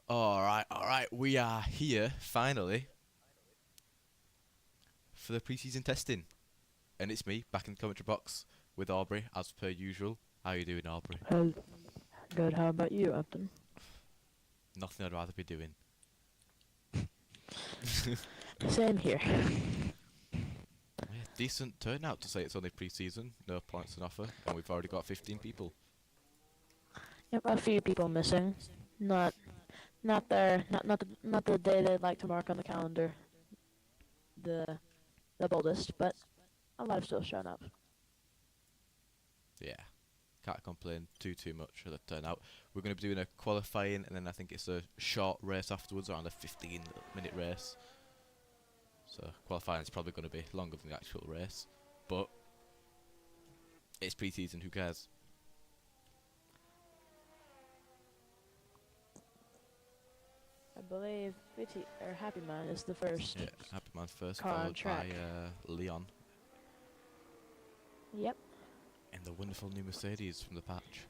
Alright, we are here, finally, for the pre-season testing. And it's me, back in the commentary box, with Aubrey, as per usual. How you doing, Aubrey? Good. How about you, Upton? Nothing I'd rather be doing. Same here. Yeah, decent turnout to say it's only pre-season, no points on offer, and we've already got 15 people. Yep, a few people missing. Not there. Not the day they'd like to mark on the calendar. The boldest, but a lot have still shown up. Yeah, can't complain too much for the turnout. We're going to be doing a qualifying, and then I think it's a short race afterwards, around a 15-minute race. So qualifying is probably going to be longer than the actual race, but it's pre-season, who cares? I believe Happy Man is the first. Yeah, Happy Man first, car on followed by track. Leon Yep. in the wonderful new Mercedes from the patch.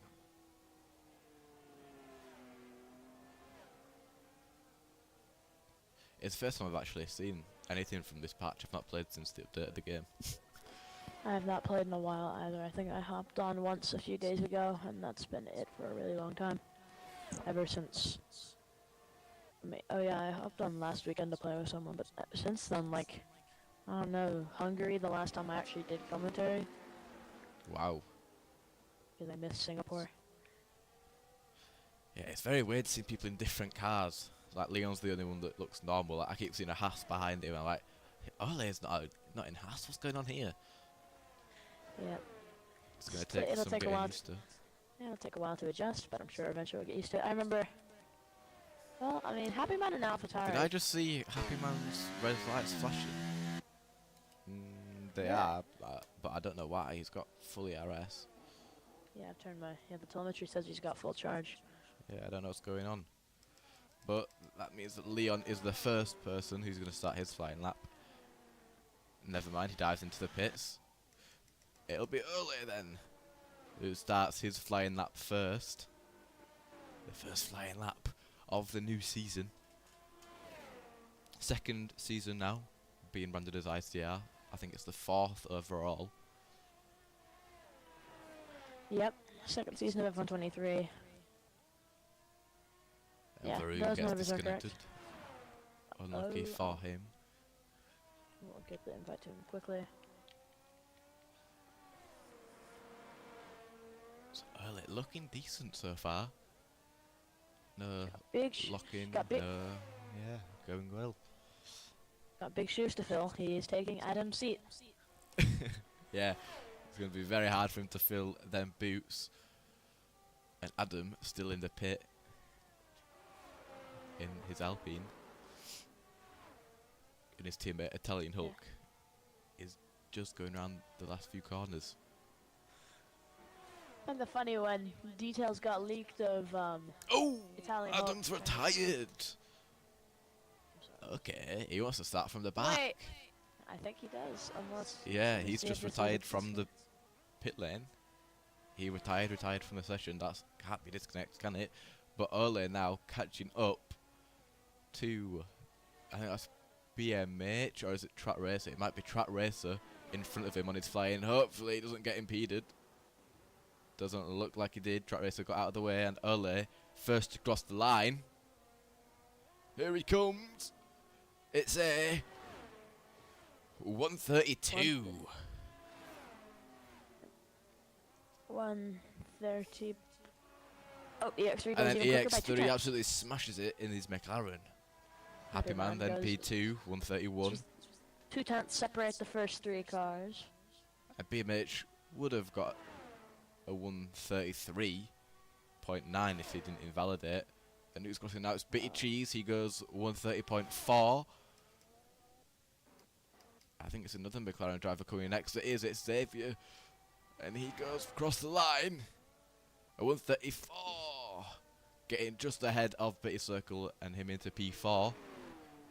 It's the first time I've actually seen anything from this patch. I've not played since the update of the game. I have not played in a while either. I think I hopped on once a few days ago, and that's been it for a really long time. Ever since. Oh yeah, I hopped on last weekend to play with someone, but since then, like, I don't know, Hungary the last time I actually did commentary, Wow. because I missed Singapore. Yeah, it's very weird seeing people in different cars. Like, Leon's the only one that looks normal. Like, I keep seeing a Haas behind him, and I'm like, Ole's not in Haas, what's going on here? Yeah. It's going to take It'll some take a getting while. used to. Yeah, it'll take a while to adjust, but I'm sure eventually we'll get used to it. I remember. Well, I mean, Happy Man and AlphaTauri. Did I just see Happy Man's red lights flashing? They Yeah. are, but I don't know why. He's got fully RS. Yeah, I've turned my. Yeah, the telemetry says he's got full charge. Yeah, I don't know what's going on. But that means that Leon is the first person who's going to start his flying lap. Never mind, he dives into the pits. It'll be Ole then, who starts his flying lap first. The first flying lap of the new season. Second season now, being branded as ICR. I think it's the 4th overall. Yep, second season of F123. And Yeah, Varun those gets numbers are correct. disconnected. Unlucky for him. We'll get the invite to him quickly. So Ole looking decent so far. No Big locking, got big- no, yeah, going well. Got big shoes to fill. He is taking Adam's seat. Yeah, it's going to be very hard for him to fill them boots. And Adam still in the pit in his Alpine. And his teammate Italian Hulk is just going around the last few corners. And the funny one, details got leaked of Oh, Italian Adam's Hulk. retired. Okay, he wants to start from the back. Wait, I think he does, unless. Yeah, let's he's see just if this is retired a from the disconnect. pit lane. He retired from the session. That can't be disconnected, can it? But Ole now catching up to, I think that's BMH, or is it Track Racer? It might be Track Racer in front of him on his flying. Hopefully he doesn't get impeded. Doesn't look like he did. Track Racer got out of the way, and Ole first to cross the line. Here he comes. It's a 132. 130. Oh, EX3 And goes then even quicker by 2 EX3 tenths. absolutely smashes it in his McLaren. Happy Happy Man Man then goes- P2, 131. 2 tenths separate the first 3 cars. And BMH would have got a 133.9 if he didn't invalidate. And who's crossing now? It's Bitty Cheese. He goes 130.4. I think it's another McLaren driver coming next. It is. It's Xavier. And he goes across the line. A 134. Getting just ahead of Bitty Circle and him into P4.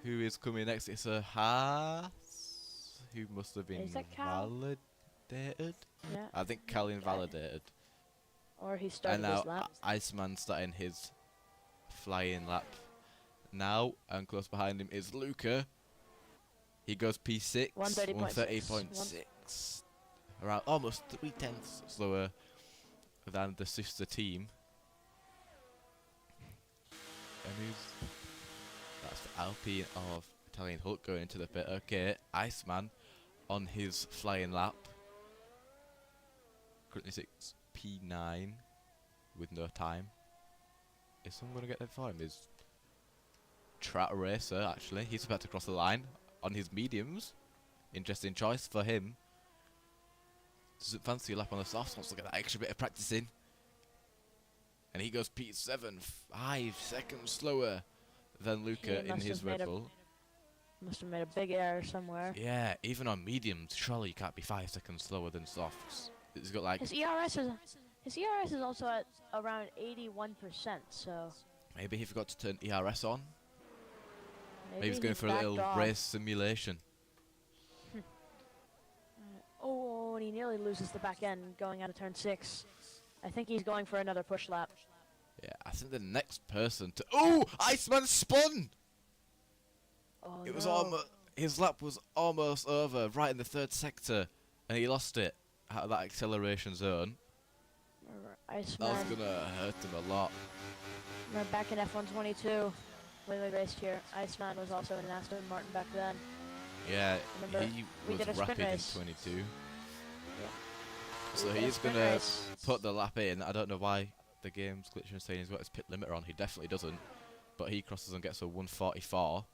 Who is coming next? It's a Haas. Who must have been Is that Cal? validated? Yeah. I think Cal invalidated. Or he And started now his lap. Iceman starting his flying lap now, and close behind him is Luca. He goes P6, 130.6, around almost 3/10 slower than the sister team. And that's the Alpine of Italian Hulk going into the pit. Okay, Iceman on his flying lap. Currently 6 P9 with no time. Is someone going to get there for him? Is Track Racer, actually. He's about to cross the line on his mediums. Interesting choice for him. Doesn't fancy a lap on the softs, wants to get that extra bit of practice in. And he goes P7, 5 seconds slower than Luca in his Red Bull. Must have made a big error somewhere. Yeah, even on mediums, surely you can't be 5 seconds slower than softs. It's got like his ERS is also at around 81%. So maybe he forgot to turn ERS on. Maybe he's going for a little race simulation. Oh, and he nearly loses the back end going out of turn 6. I think he's going for another push lap. Yeah, I think the next person to... Oh! Iceman spun! Oh, it was almost... His lap was almost over, right in the 3rd sector. And he lost it out of that acceleration zone. Iceman. That was going to hurt him a lot. We're back in F122. When we raced here, Iceman was also in an Aston Martin back then. Yeah, Remember, he was rapid in 22. Yeah. So he's going to put the lap in. I don't know why the game's glitching and saying he's got his pit limiter on. He definitely doesn't. But he crosses and gets a 144.8.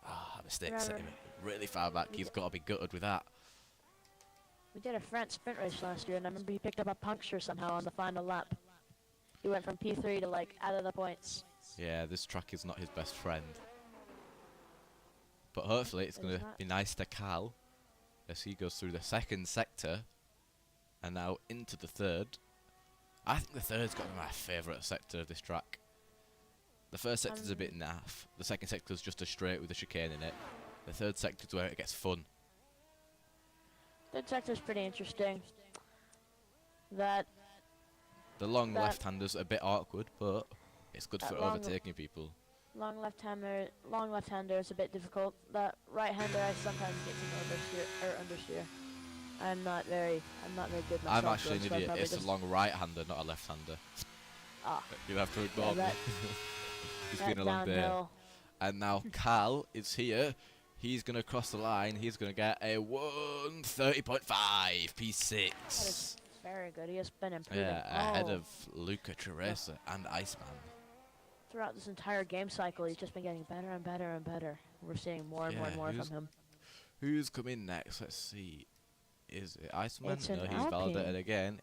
Ah, mistake. Set him really far back. He's got to be gutted with that. We did a French sprint race last year, and I remember he picked up a puncture somehow on the final lap. He went from P3 to, like, out of the points. Yeah, this track is not his best friend. But hopefully it's going to be nice to Cal as he goes through the 2nd sector and now into the 3rd. I think the 3rd's got to be my favourite sector of this track. The 1st sector's a bit naff. The 2nd sector's just a straight with a chicane in it. The 3rd sector's where it gets fun. 3rd sector's pretty interesting. The long left-hander's a bit awkward, but it's good for overtaking people. Long left-hander is a bit difficult. That right-hander I sometimes get to understeer. I'm not very good myself. I'm actually an idiot. It's a long right-hander, not a left-hander. Ah. You'll have to ignore me. It's been a long day. And now Cal is here. He's going to cross the line. He's going to get a 130.5 P6. That is very good. He has been improving. Yeah, ahead of Luca Teresa and Iceman. Throughout this entire game cycle, he's just been getting better and better and better. We're seeing more and more and more from him. Who's coming next? Let's see. Is it Iceman? It's no, an he's Alpine. validated again.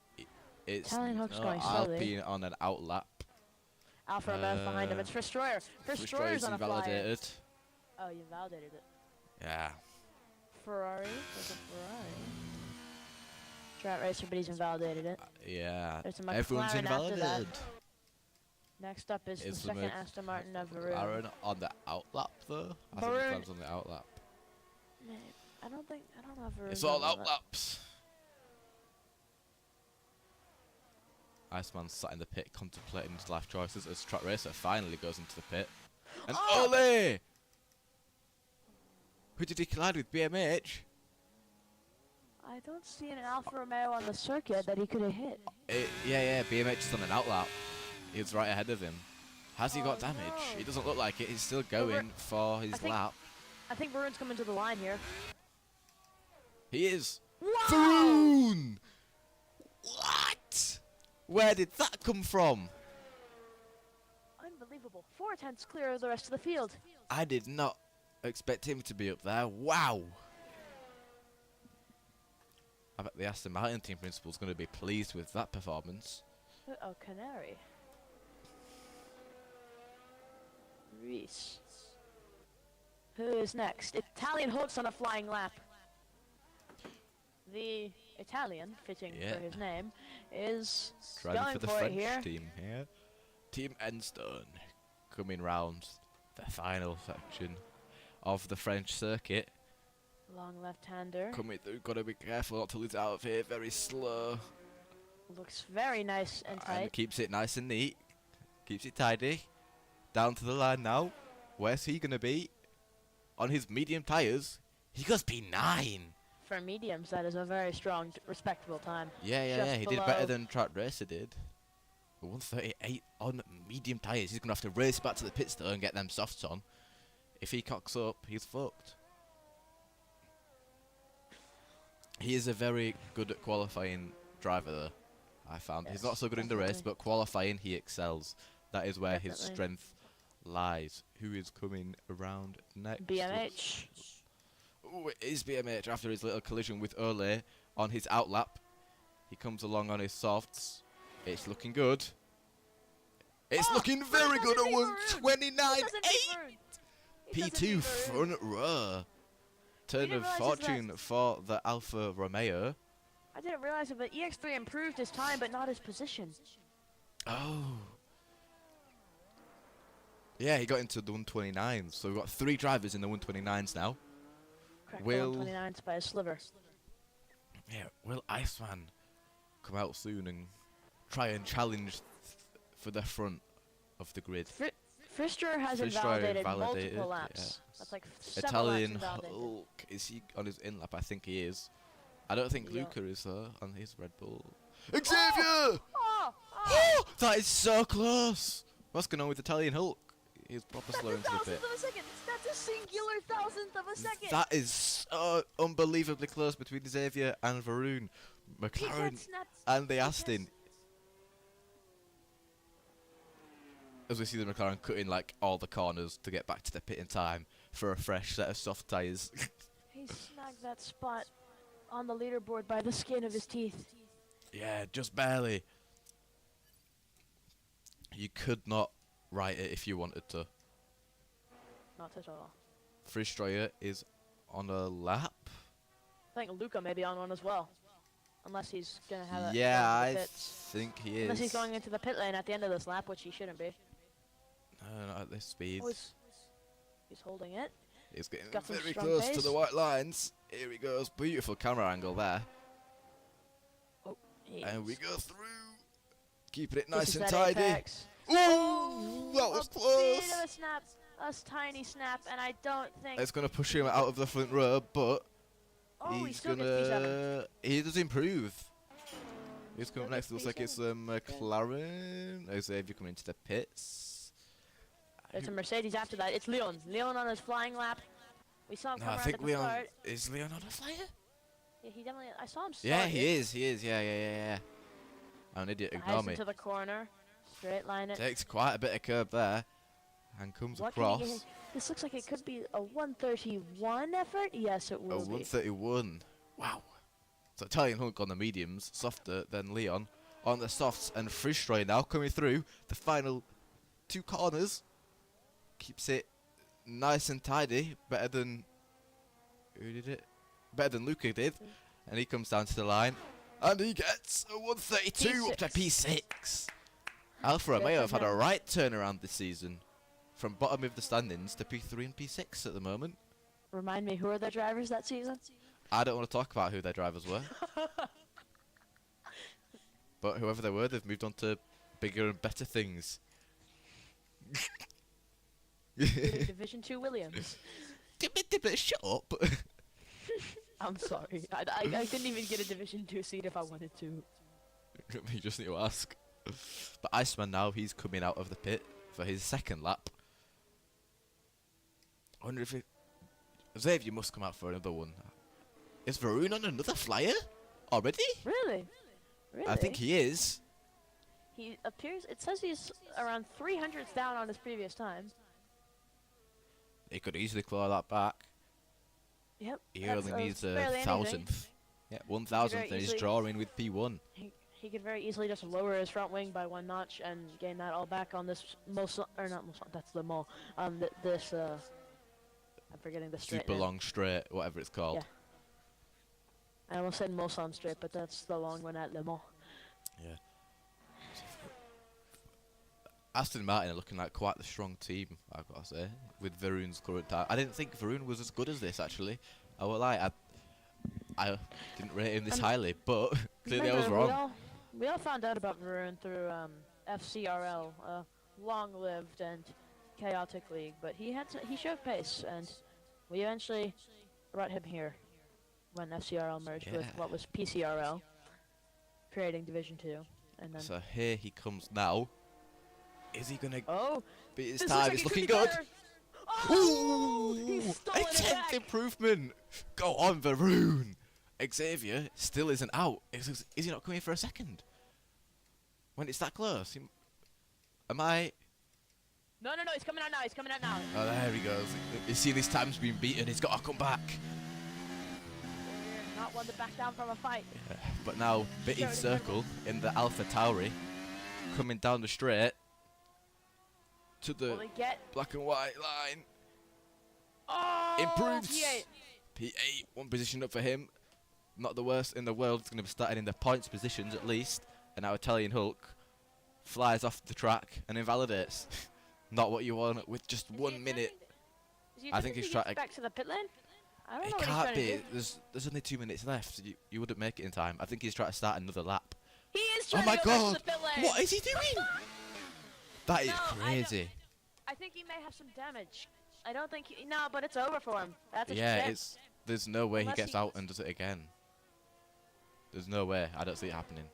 It's Italian Hulk's going slowly. Alpine on an outlap. Alfa Romeo behind him. It's Destroyer. Destroyer's on a invalidated. Oh, you validated it. Yeah. Ferrari? There's a Ferrari. Drought Racer, but he's invalidated it. Yeah. There's a McLaren Everyone's invalidated. after that. Next up is the 2nd Aston Martin of Maroon. Aaron on the outlap though? I think the plan's on the outlap. I don't know if It's all outlaps. Iceman sat in the pit contemplating his life choices as Track Racer finally goes into the pit. And Ole! Who did he collide with? BMH? I don't see an Alfa Romeo on the circuit that he could have hit. Yeah, BMH is on an outlap. He was right ahead of him. Has he got damage? No. It doesn't look like it. He's still going for his lap. I think Maroon's coming to the line here. He is. Wow! Faroon! What? Where did that come from? Unbelievable. 4/10 clear of the rest of the field. I did not expect him to be up there. Wow. I bet the Aston Martin team principal's going to be pleased with that performance. Oh, Canary. Reese. Who is next? Italian Hulk's on a flying lap. The Italian, fitting for his name, is driving going for the for French it here. team here. Team Enstone coming round the final section of the French circuit. Long left-hander. Coming through, gotta be careful not to lose out of here. Very slow. Looks very nice and tight. And keeps it nice and neat. Keeps it tidy. Down to the line now. Where's he going to be? On his medium tyres, he goes P9. For mediums, that is a very strong, respectable time. Yeah. He did below- better than Track Racer did. 138 on medium tyres. He's going to have to race back to the pits though and get them softs on. If he cocks up, he's fucked. He is a very good at qualifying driver though, I found. He's not so good in the race, but qualifying he excels. That is where his strength lies. Who is coming around next? BMH. Ooh, it is BMH after his little collision with Ole on his outlap. He comes along on his softs. It's looking good. It's looking very good at 129.8. P2 front row. Turn of fortune for the Alfa Romeo. I didn't realize it, but EX3 improved his time, but not his position. Oh. Yeah, he got into the 129s. So we've got 3 drivers in the 129s now. Cracked Will 129s by a sliver. Yeah, will Iceman come out soon and try and challenge for the front of the grid? Frister has invalidated multiple laps. Yeah. That's like 7 Italian laps invalidated. Hulk. Is he on his in lap? I think he is. I don't think Luca is though on his Red Bull. Xavier! Oh, that is so close. What's going on with Italian Hulk? He's proper slow into the pit. Of a second. That's a singular thousandth of a second. That is so unbelievably close between Xavier and Varun. McLaren and the Aston. As we see the McLaren cutting like all the corners to get back to the pit in time for a fresh set of soft tyres. He snagged that spot on the leaderboard by the skin of his teeth. Yeah, just barely. You could not write it if you wanted to. Not at all. Frischsteuer is on a lap. I think Luca may be on one as well. Unless he's going to have it. Yeah, I think he is. Unless he's going into the pit lane at the end of this lap, which he shouldn't be. No, not at this speed. Oh, he's holding it. He's getting Got some very strong close pace. to the white lines. Here he goes. Beautiful camera angle there. Oh, And we go through. Keeping it this nice is and that tidy. apex. Ooh, that was a bit close. of a snap, a tiny snap, and I don't think. It's going to push him out of the front row, but Oh, he's still going gets P7. to... He does improve. He's coming Still next. gets Looks like it's McLaren. Xavier coming into the pits. There's a Mercedes after that. It's Leon. Leon on his flying lap. We saw him No, come I around think at the Leon... start. Is Leon on a flyer? Yeah, he definitely. I saw him start. Yeah, he is. Yeah. I'm an idiot. Ignore Dives me. into the corner. Straight line it. Takes quite a bit of curb there. And comes What can he across. get? This looks like it could be a 131 effort. Yes, it A will be. 131. Wow. So Italian Hulk on the mediums, softer than Leon on the softs, and Frischsteuer now coming through the final 2 corners. Keeps it nice and tidy, better than who did it? Better than Luca did, and he comes down to the line, and he gets a 132 up to P6. Alfa Romeo have had a right turnaround this season, from bottom of the standings to P3 and P6 at the moment. Remind me, who are their drivers that season? I don't want to talk about who their drivers were. But whoever they were, they've moved on to bigger and better things. Division 2 Williams. Shut up. I'm sorry. I didn't even get a Division 2 seat if I wanted to. You just need to ask. But Iceman now, he's coming out of the pit for his second lap. I wonder if it... Xavier must come out for another one. Is Varun on another flyer? Already? Really? Really? I think he is. He appears. It says he's around 300s down on his previous time. He could easily claw that back. Yep. He that's- only needs a barely anything. thousandth. Yeah, 1,000th, and he's easily- drawing with P1. He could very easily just lower his front wing by 1 notch and gain that all back on this or not Mulsanne, that's Le Mans. This I'm forgetting the straight. Super name. long straight, whatever it's called. Yeah. I almost said Mulsanne straight, but that's the long one at Le Mans. Yeah. Aston Martin are looking like quite the strong team, I've got to say, with Varun's current time. I didn't think Varun was as good as this, actually. I won't lie, I didn't rate him this highly, but clearly I was Remember, wrong. We all found out about Varun through FCRL, long-lived and chaotic league, but he showed pace, and we eventually brought him here when FCRL merged with what was PCRL, creating Division 2, and then. So here he comes now. Is he gonna? Oh, beat his time? It's looking good. Oh, Ooh, he's stolen a it 10th back. improvement. Go on, Varun. Xavier still isn't out. Is he not coming for a second? When it's that close? Am I? No, he's coming out now. He's coming out now. Oh, there he goes. He's seen his time's been beaten. He's got to come back. Not one to back down from a fight. Yeah, but now, Bitty Circle in the Alpha Tauri, coming down the straight to the black and white line. Oh, Improves. P8. P8, one position up for him. Not the worst in the world. He's going to be starting in the points positions at least. And now Italian Hulk flies off the track and invalidates. Not what you want with just 1 minute. I think he's trying to back to the pit lane. I don't know what he's trying to do. There's only 2 minutes left. You wouldn't make it in time. I think he's trying to start another lap. He is trying oh my to go god! back to the pit lane. What is he doing? That is crazy. I think he may have some damage. I don't think no, but it's over for him. That's a yeah, shit. there's no way Unless he gets out and does it again. There's no way. I don't see it happening.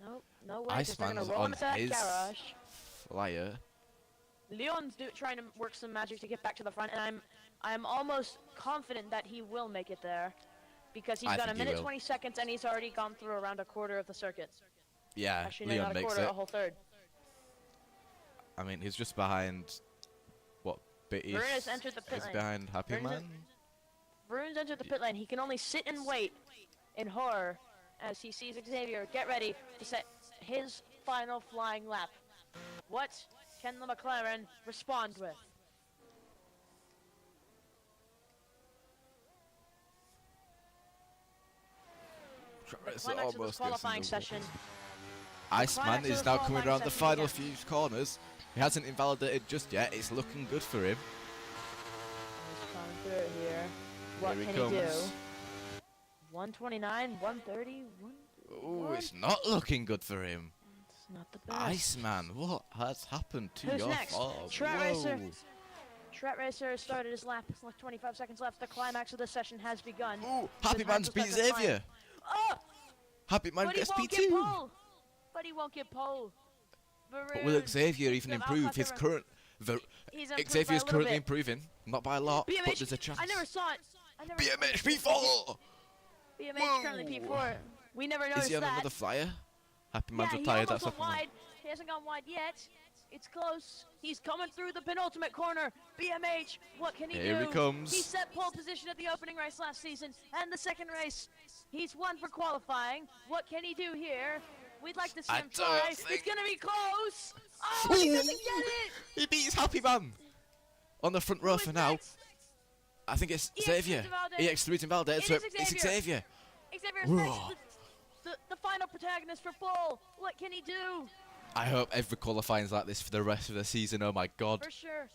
Nope, no way. Iceman's on his flyer. Leon's trying to work some magic to get back to the front, and I'm almost confident that he will make it there, because he's got a minute 20 seconds and he's already gone through around a quarter of the circuit. Yeah, actually, Leon not a makes quarter, it. a whole third. I mean, he's just behind. What? Bitty? Varun has entered the pit lane. Behind Happy Man. Varun's entered the pit lane. He can only sit and wait in horror as he sees Xavier get ready to set his final flying lap. What can the McLaren respond with? The climax of this qualifying session. Iceman is now coming around the final few corners. He hasn't invalidated just yet. It's looking good for him. He's coming through it here. What can he do? 129, 130, Oh, it's not looking good for him. It's not the best. Iceman, what has happened to your farm? Trat Racer started his lap. It's like 25 seconds left. The climax of the session has begun. Ooh, Happy Man's beat Xavier. Oh! Happy Man gets P2. But he won't get pole. But will Xavier even improve his current... Xavier's currently improving. Not by a lot, BMH, but there's a chance. I never saw it. BMH P4! BMH currently P4. We never noticed that. Is he on another flyer? Happy Man's yeah, retired. That's wide. He hasn't gone wide yet. It's close. He's coming through the penultimate corner. BMH, what can he do? Here he comes. He set pole position at the opening race last season and the second race. He's won for qualifying. What can he do here? We'd like to see him try. It's going to be close. Oh, he doesn't get it. He beats Happy Man. On the front row for now. I think it's Xavier. EX3's invalidated, so it's Xavier. Xavier the final protagonist for pole. What can he do? I hope every qualifying's like this for the rest of the season. Oh my god. For sure.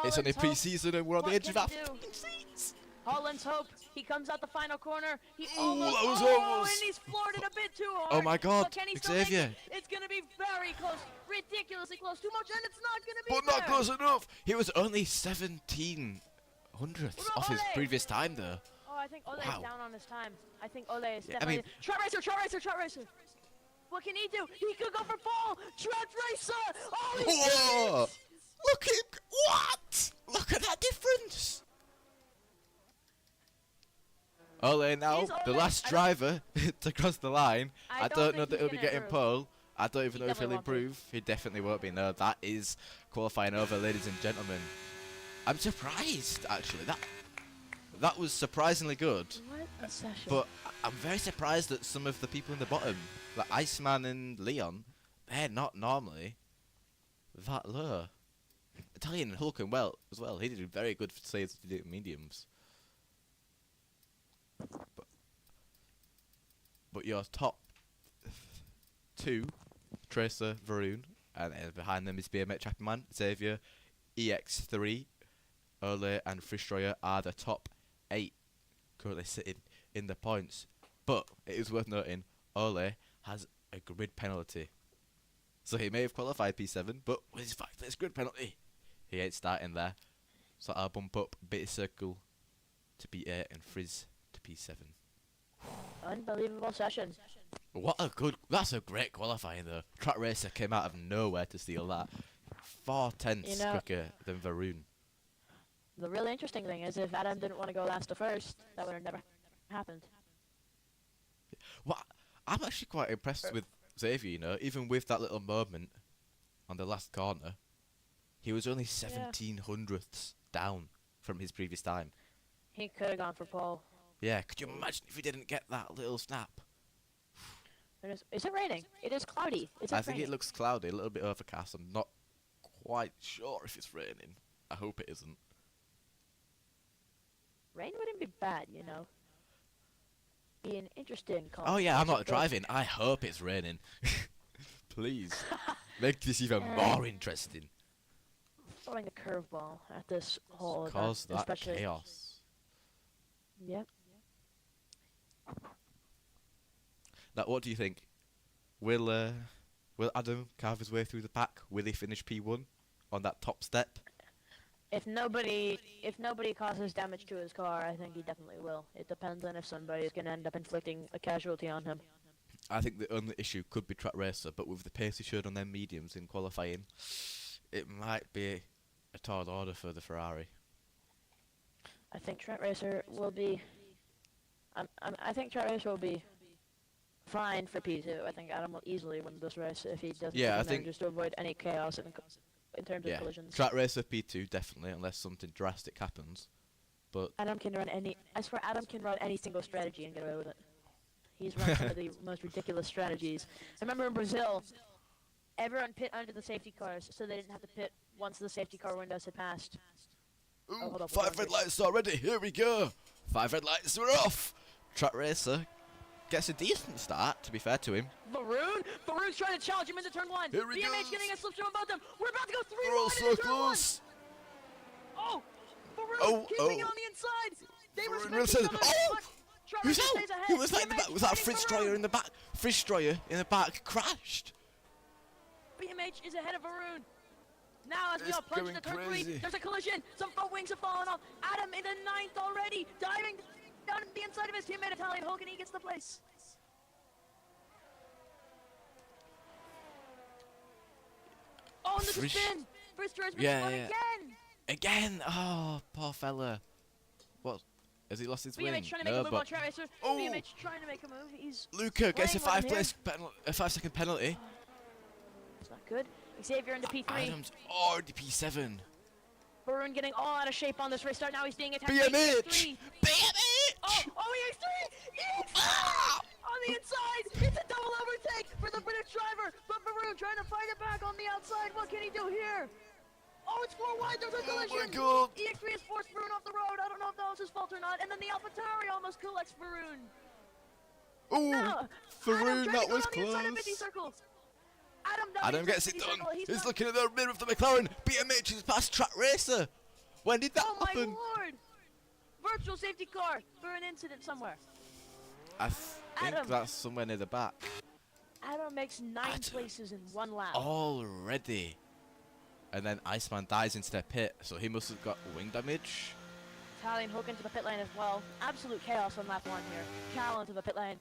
It's only pre-season and we're on the edge of our seats. Holland's hope. He comes out the final corner. He almost. And he's floored it a bit too hard. Oh my god. But can he Xavier. It's going to be very close. Ridiculously close. Too much, and it's not going to be. But not close enough. He was only 17 hundredths off his previous time though. Oh, I think Ole is down on his time. I think Ole is definitely. Trat Racer. What can he do? He could go for pole. Trat Racer. Oh, he did it. Look at what? Look at that difference. Ole now, the last driver to cross the line. I don't know that he'll be getting pole. I don't even know if he'll improve. He definitely won't be. No, that is qualifying over, ladies and gentlemen. I'm surprised, actually. That was surprisingly good. What a session. But I'm very surprised that some of the people in the bottom, like Iceman and Leon, they're not normally that low. Italian and Hulk as well. He did very good for saves to do mediums. But your top two, Tracer, Varun, and behind them is BMH Happy Man, Xavier, EX3, Ole and Frishtroyer are the top 8 currently sitting in the points. But it is worth noting, Ole has a grid penalty. So he may have qualified P7, but with his 5 grid penalty, He ain't starting there. So I'll bump up Bit Circle to P8 and Frizz to P7. Unbelievable session. That's a great qualifying though. Track Racer came out of nowhere to steal that. 4/10 You know, quicker than Varun. the really interesting thing is if Adam didn't want to go last to first, that would have never happened. Well, I'm actually quite impressed with Xavier, you know, even with that little moment on the last corner, he was only 17 hundredths down from his previous time. He could have gone for pole. Yeah, could you imagine if he didn't get that little snap? Is it raining? It is cloudy. I think it looks cloudy, a little bit overcast. I'm not quite sure if it's raining. I hope it isn't. Rain wouldn't be bad, you know. Be an interesting call. Oh yeah, I'm not driving. I hope it's raining. Please, make this even more interesting. Throwing a curveball at this whole Cause event, that especially. chaos. Yep. Now, what do you think? Will Adam carve his way through the pack? Will he finish P1 on that top step? If nobody causes damage to his car, I think he definitely will. It depends on if somebody is going to end up inflicting a casualty on him. I think the only issue could be Track Racer, but with the pace he showed on their mediums in qualifying, it might be a tall order for the Ferrari. I think Track Racer will be. I think Track Racer will be fine for P2. I think Adam will easily win this race if he doesn't. Yeah, I think just to avoid any chaos in terms of collisions. Track Racer P2 definitely, unless something drastic happens. But Adam can run any. I swear, Adam can run any single strategy and get away with it. He's run some of the most ridiculous strategies. I remember in Brazil, everyone pit under the safety cars, so they didn't have to pit once the safety car windows had passed. ooh, hold up, 5 red lights already. Here we go. 5 red lights. We're off. Track Racer gets a decent start. To be fair to him. Varun's trying to challenge him into turn 1. Here we BMH go. getting a slipstream about them. We're about to go 3 We're all wide so into turn 1. close. Oh, Varun keeping it on the inside. They Varun respect each Wilson. other. Oh! but Track Who's Racer out? stays ahead. Who was that in the BMH back? Was that fighting Fritz for Stroyer Varun. in the back? Fritz Stroyer in the back crashed. BMH is ahead of Varun. Now as we It's all plunge going into turn crazy. 3, there's a collision. Some front wings have fallen off. Adam in the 9th already, diving down the inside of his teammate Italian Hulk, and he gets the place. Oh, and there's a Frisch- spin. Fritz Stroyer's missing Yeah, one yeah. Again. Oh, poor fella. What? Has he lost his wing? BMH trying to make a move on Track Racer. Oh. BMH trying to make a move. He's Luca gets a playing with him 5-second penalty. It's not good. Xavier into P3. Adams already P7. Varun getting all out of shape on this race start. Now he's being attacked. BMH! BMH! Oh, EX3! Ah! On the inside! It's a double overtake for the British driver! But Varun trying to fight it back on the outside. What can he do here? Oh, it's 4 wide. There's a collision. my God. EX3 has forced Varun off the road. I don't know if that was his fault or not. And then the AlphaTauri almost collects Varun. Ooh, No! Varun, Adam trying that to go was on the inside of 50 close. circles. Adam Adam gets it done. He's He's not- looking at the rear of the McLaren. BMH is past Track Racer. When did that Oh my happen? lord! Virtual safety car for an incident somewhere. I think Adam. that's somewhere near the back. Adam makes 9 places in 1 lap. Already. And then Iceman dies into their pit, so he must have got wing damage. Italian Hook into the pit lane as well. Absolute chaos on lap 1 here. Cal into the pit lane.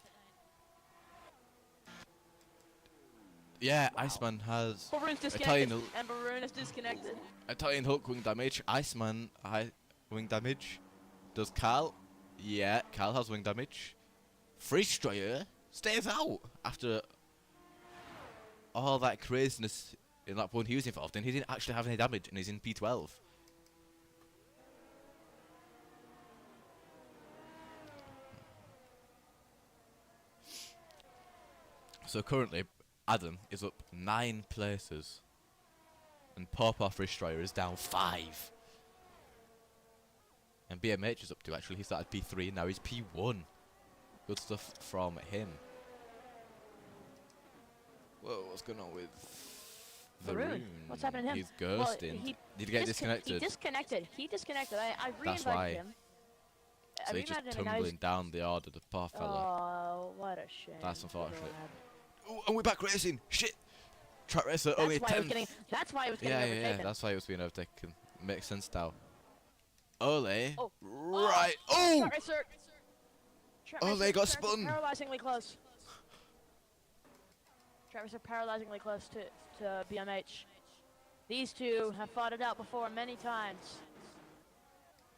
Yeah, Iceman has Varun's Italian, disconnected. And Varun is disconnected. Italian Hulk wing damage. Iceman wing damage. Does Cal? Yeah, Cal has wing damage. Freestroyer stays out after all that craziness in lap 1 he was involved in. He didn't actually have any damage and he's in P12. So currently, Adam is up 9 places. And Pawpaw Freestroyer is down 5. And BMH is up to, actually, he started P3, now he's P1. Good stuff from him. Whoa, what's going on with Varun? What's happening to him? He's Well, ghosting. Did he get disconnected? He disconnected. I That's re-invited why. him. So I he's just re-invited him and now he's- tumbling down the order, the poor fella. Oh, what a shame. That's Poor unfortunate. lad. Oh, and we're back racing! Shit! Track racer That's only why it was 10th. getting. That's why it was getting overtaken. That's why it was being overtaken. Makes sense now. Ole. Oh. Right. Oh! Track racer. Ole got spun. Paralyzingly close. Track racer paralyzingly close to BMH. These two have fought it out before many times.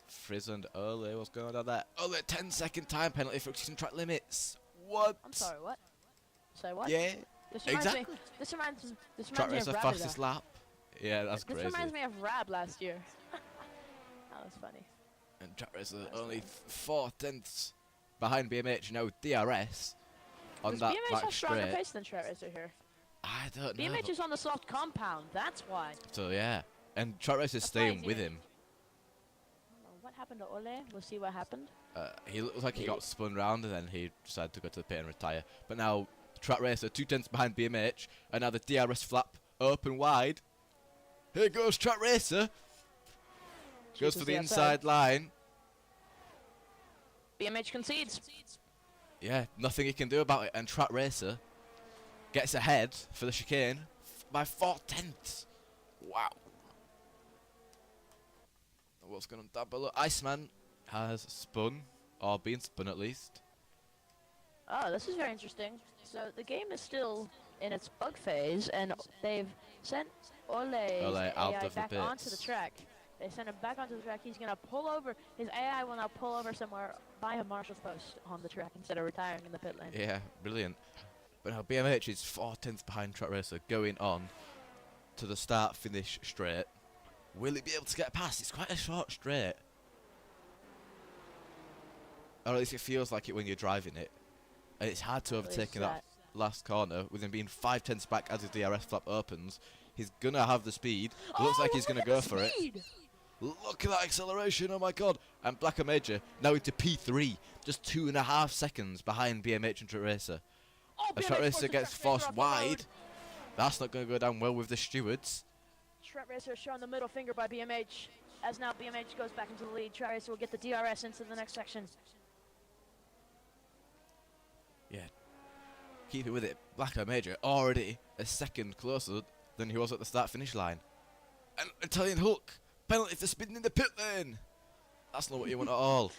Frizz and Ole, what's going on there? Ole, 10-second time penalty for exceeding track limits. What? I'm sorry, what? Say what? Yeah, This reminds exactly. me. This reminds Track me racer of Rab. fastest lap. Yeah, that's This crazy. reminds me of Rab last year. That was funny. And track racer only 4/10 behind BMH. No DRS on Does that BMH back have stronger straight. pace than Track racer here? I don't know. BMH is on the soft compound. That's why. So yeah, and track racer's That's why staying he's with even- him. What happened to Ole? We'll see what happened. He looked like he got spun round and then he decided to go to the pit and retire. But now track racer 2/10 behind BMH, and now the DRS flap open wide. Here goes track racer. Goes for the inside line. BMH concedes. Yeah, nothing he can do about it. And track racer gets ahead for the chicane by 4/10. Wow. What's going on down below? Iceman has spun, or been spun at least. Oh, this is very interesting. So the game is still in its bug phase, and they've sent Ole's out AI of the back onto the pits. track. They sent him back onto the track. He's gonna pull over. His AI will now pull over somewhere by a marshal's post on the track instead of retiring in the pit lane. Yeah, brilliant. But now BMH is 4/10 behind track racer, going on to the start-finish straight. Will he be able to get past? It's quite a short straight. Or at least it feels like it when you're driving it. And it's hard to At least overtake in that that. last corner, with him being 5/10 back as his DRS flap opens. He's gonna have the speed. It looks like he's gonna go for it. Look at that acceleration, oh my god. And Blacker Major now into P3, just 2.5 seconds behind BMH and Track Racer. Oh, As BMH Track Racer forces gets Track Racer forced off the road. wide, that's not going to go down well with the stewards. Track Racer showing the middle finger by BMH. As now BMH goes back into the lead, Track Racer will get the DRS into the next section. Yeah, keep it with it. Blacker Major already a second closer than he was at the start-finish line. And Italian Hook, penalty for spinning in the pit lane. That's not what you want at all.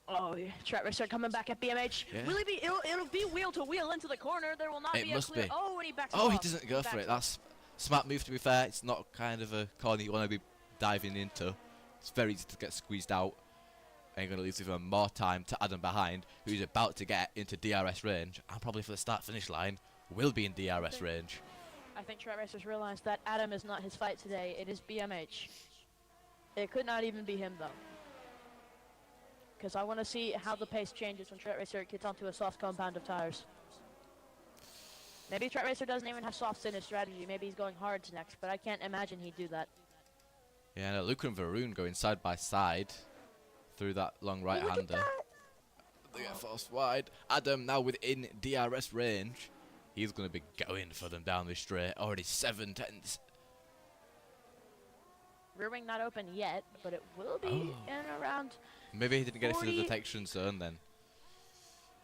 Oh, yeah. Track Racer coming back at BMH. Yeah. Will it be? It'll be wheel to wheel into the corner. There will not It be must a clear. be. Oh, and he backs Oh, off. he doesn't go for backs it. That's smart move, to be fair. It's not kind of a corner you want to be diving into. It's very easy to get squeezed out. And you're going to lose even more time to Adam behind, who's about to get into DRS range, and probably for the start-finish line will be in DRS range. I think Track Racer's realized that Adam is not his fight today. It is BMH. It could not even be him, though. Because I want to see how the pace changes when Track Racer gets onto a soft compound of tires. Maybe Track Racer doesn't even have softs in his strategy. Maybe he's going hards next, but I can't imagine he'd do that. Yeah, no, Luca and Varun going side by side through that long Look at right-hander. that. They get forced wide. Adam now within DRS range. He's going to be going for them down this straight. Already 7/10. Rear wing not open yet, but it will be Oh. in around. Maybe he didn't get it through the 40. detection zone then.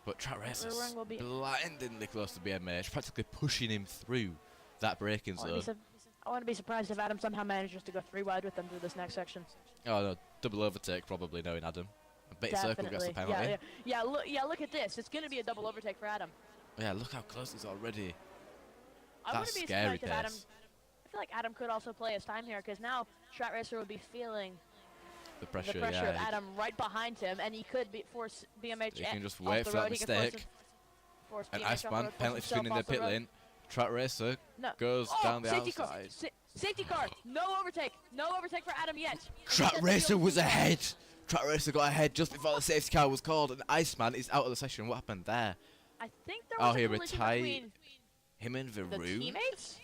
But Track Racer's wing will be- blindingly close to BMH, practically pushing him through that braking zone. I wouldn't be surprised if Adam somehow manages to go 3 wide with them through this next section. Oh no, double overtake probably, knowing Adam. A bit circle gets the penalty. Yeah, look at this. It's going to be a double overtake for Adam. Yeah, look how close he's already. I That's wouldn't be scary surprised if Adam. pace. I feel like Adam could also play his time here because now Track Racer would be feeling The pressure, the pressure yeah. of Adam right behind him, and he could force BMH. He can just off wait the for road. that He can mistake. force And BMH off the Iceman, road, force penalty himself spin in the off pit road. lane. Track Racer No. goes down the safety outside. Car. Safety car. No overtake. No overtake for Adam yet. Track He gets Racer the was overtake. ahead. Track Racer got ahead just before the safety car was called, and Iceman is out of the session. What happened there? I think there Oh, was he a collision retired. between Him and the Varun? teammates.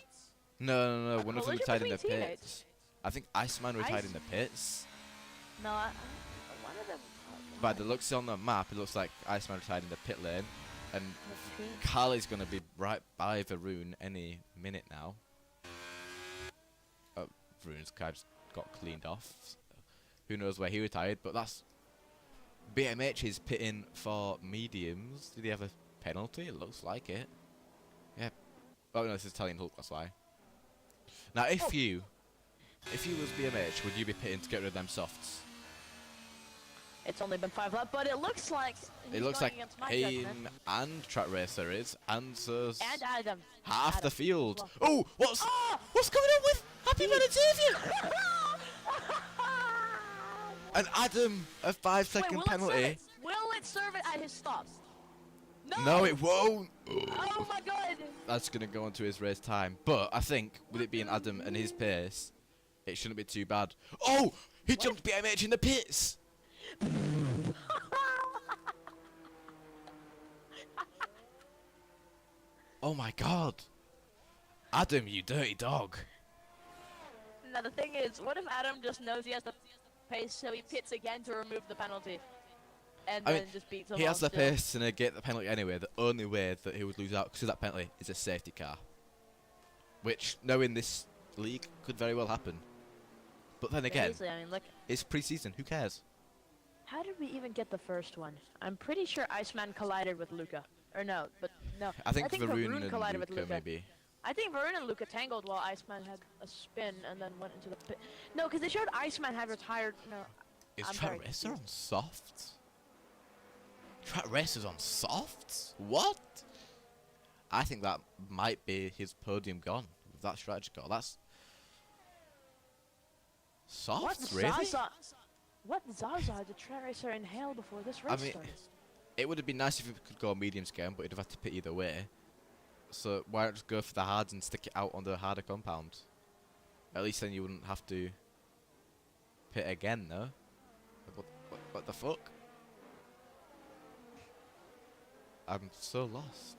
No. A One of them collision retired in the between pits. teammates? I think Iceman retired in the pits. No, one of them. By the looks on the map, it looks like Iceman retired in the pit lane. And Okay. Carly's going to be right by Varun any minute now. Oh, Varun's car just got cleaned off. So who knows where he retired, but that's... BMH is pitting for mediums. Did he have a penalty? It looks like it. Yeah. Oh no, this is Italian Hulk. That's why. Now, if you was BMH, would you be pitting to get rid of them softs? It's only been 5 laps, but it looks like he's It looks going like against my him judgment. and Track Racer is, and so's And Adam. half Adam the field. as Oh, what's going on with Happy Valentine? An Adam, a 5-second Wait, penalty. Will it serve it at his stops? No, it won't. Oh my god! That's gonna go onto his race time. But I think with it being Adam and his pace, it shouldn't be too bad. Oh, he jumped BMH in the pits. Oh my god. Adam, you dirty dog. Now the thing is, what if Adam just knows he has the pace, so he pits again to remove the penalty, and I then mean, just beats him he on has the still? pace to negate the penalty anyway. The only way that he would lose out because of that penalty is a safety car. Which, knowing this league, could very well happen. But then again, Easily, I mean, look, it's pre-season, who cares? how did we even get the first one? I'm pretty sure Iceman collided with Luca. Or no, but no. I think Varun Varun and collided with Luca Luca. maybe. I think Varun and Luca tangled while Iceman had a spin and then went into the pit. No, because they showed Iceman had retired. No, Is I'm Track very Racer on confused. softs? Track Racer's on softs? What? I think that might be his podium gone with that strategy car. That's What softs, really? What Zaza did Track Racer inhale before this race I mean, started? it would have been nice if you could go medium scale, but you'd have had to pit either way. So why not just go for the hards and stick it out on the harder compound? At least then you wouldn't have to pit again, no? What the fuck? I'm so lost.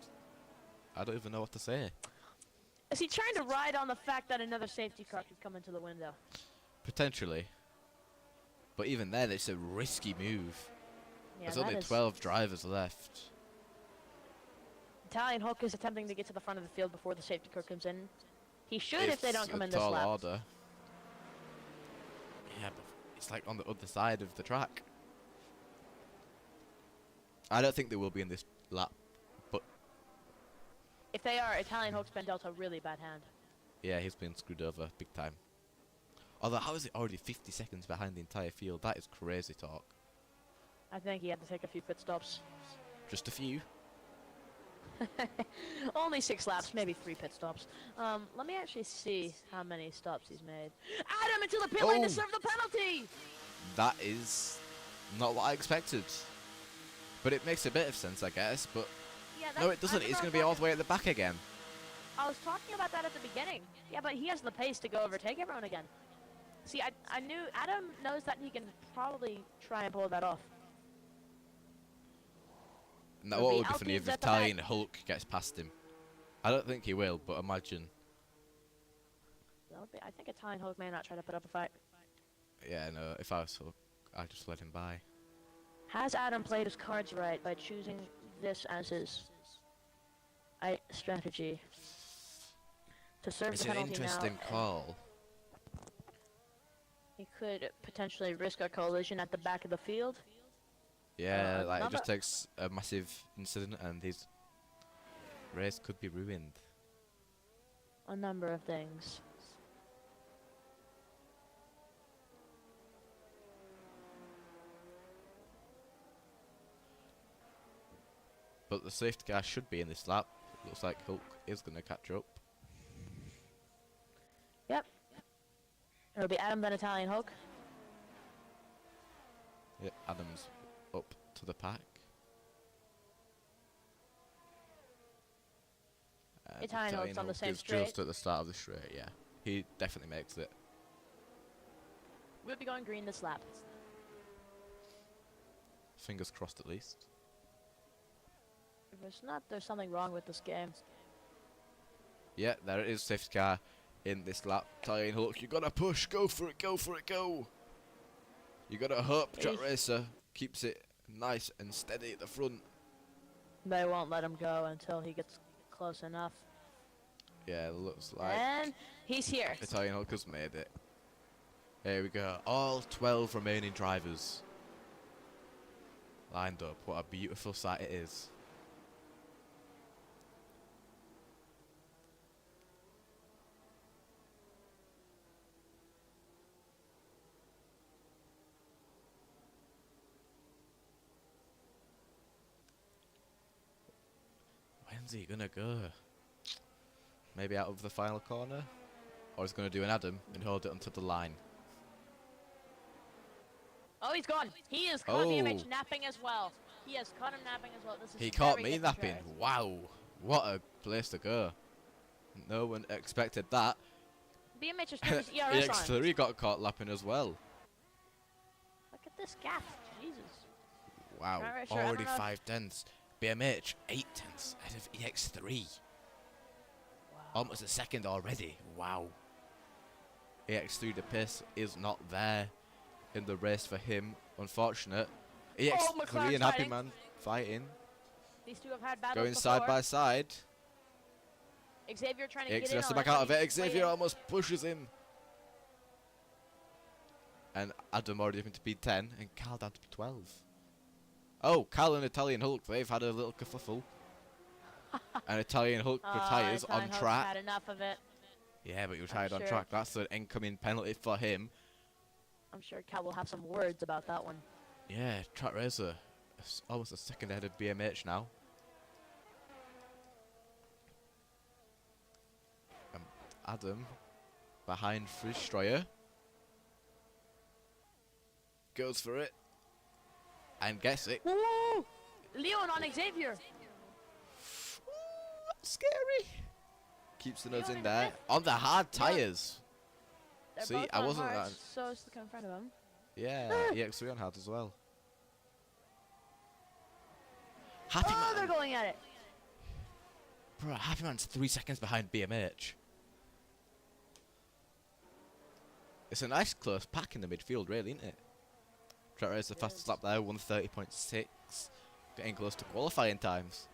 I don't even know what to say. Is he trying to ride on the fact that another safety car could come into the window? Potentially. But even then, it's a risky move. Yeah, There's that only is- 12 drivers left. Italian Hulk is attempting to get to the front of the field before the safety car comes in. He should if they It's don't come a in this tall lap. order. Yeah, but it's like on the other side of the track. I don't think they will be in this lap, but If they are, Italian Hulk's been dealt a really bad hand. yeah, he's been screwed over big time. Although, how is it already 50 seconds behind the entire field? That is crazy talk. I think he had to take a few pit stops. Just a few. Only 6 laps, maybe 3 pit stops. Let me actually see how many stops he's made. Adam into the pit lane to Oh. serve the penalty! That is not what I expected. But it makes a bit of sense, I guess. But Yeah, no, it doesn't. It's going to be all the way at the back again. I was talking about that at the beginning. Yeah, but he has the pace to go overtake everyone again. See, I knew Adam knows that he can probably try and pull that off. Now, It'll what be would be funny if Alpine's at the back. Italian Hulk gets past him? I don't think he will, but imagine. That would be, I think Italian Hulk may not try to put up a fight. Yeah, no, if I was Hulk, I'd just let him by. Has Adam played his cards right by choosing this as his strategy to serve It's the an penalty interesting now? call. He could potentially risk a collision at the back of the field. Yeah, like it another- just takes a massive incident and his race could be ruined. A number of things. But the safety car should be in this lap. Looks like Hulk is going to catch up. Yep. It'll be Adam then Italian Hulk. Yeah, Adam's up to the pack. And Italian Hulk's on the same is straight. just at the start of the straight, yeah. He definitely makes it. We'll be going green this lap. Fingers crossed at least. If it's not, there's something wrong with this game. Yeah, there it is, safety car in this lap. Italian Hulk, you gotta push, go for it, go for it, go! You gotta hope Track Hey. Racer keeps it nice and steady at the front. They won't let him go until he gets close enough. Yeah, looks like And he's here. Italian Hulk has made it. Here we go, all 12 remaining drivers lined up. What a beautiful sight it is. When's he gonna go? Maybe out of the final corner? Or he's gonna do an Adam and hold it onto the line. Oh, he's gone. He is caught BMH napping as well. He has caught him napping as well. This is He caught very me good napping. for Wow. What a place to go. No one expected that. BMH is turning his ERS on. EX3 got caught lapping as well. Look at this gap. Jesus. Wow. Alright, sure, Already I don't know 5 tenths. BMH 8 tenths ahead of EX3. Wow. Almost a second already. Wow. EX3, the pace is not there in the race for him. Unfortunate. EX3 McLaren's and Happy fighting. Man fighting. These two have had battles Going before. side by side. Xavier trying to get EX3 in has to on back this out one. of it. He's Xavier waiting. almost pushes him. And Adam already up into P10 and Carl down to P12. Oh, Carl and Italian Hulk, they've had a little kerfuffle. And Italian Hulk retires Italian on Hulk's track. had enough of it. Yeah, but he retired on sure. track. That's an incoming penalty for him. I'm sure Cal will have some words about that one. Yeah, track racer. Almost a second ahead of BMH now. Adam behind Destroyer. Goes for it. And gets it. Whoa! Leon on Xavier. Scary. Keeps the nose Leon in in there. fifth. On the hard tyres. They're See, both I on wasn't hards, that. so it's in front of him. Yeah, EX3 on hard as well. Happy Oh, they're Man. going at it. Bro, Happy Man's 3 seconds behind BMH. It's a nice close pack in the midfield, really, isn't it? Track racer, the fastest lap there, 1:30.6. Getting close to qualifying times.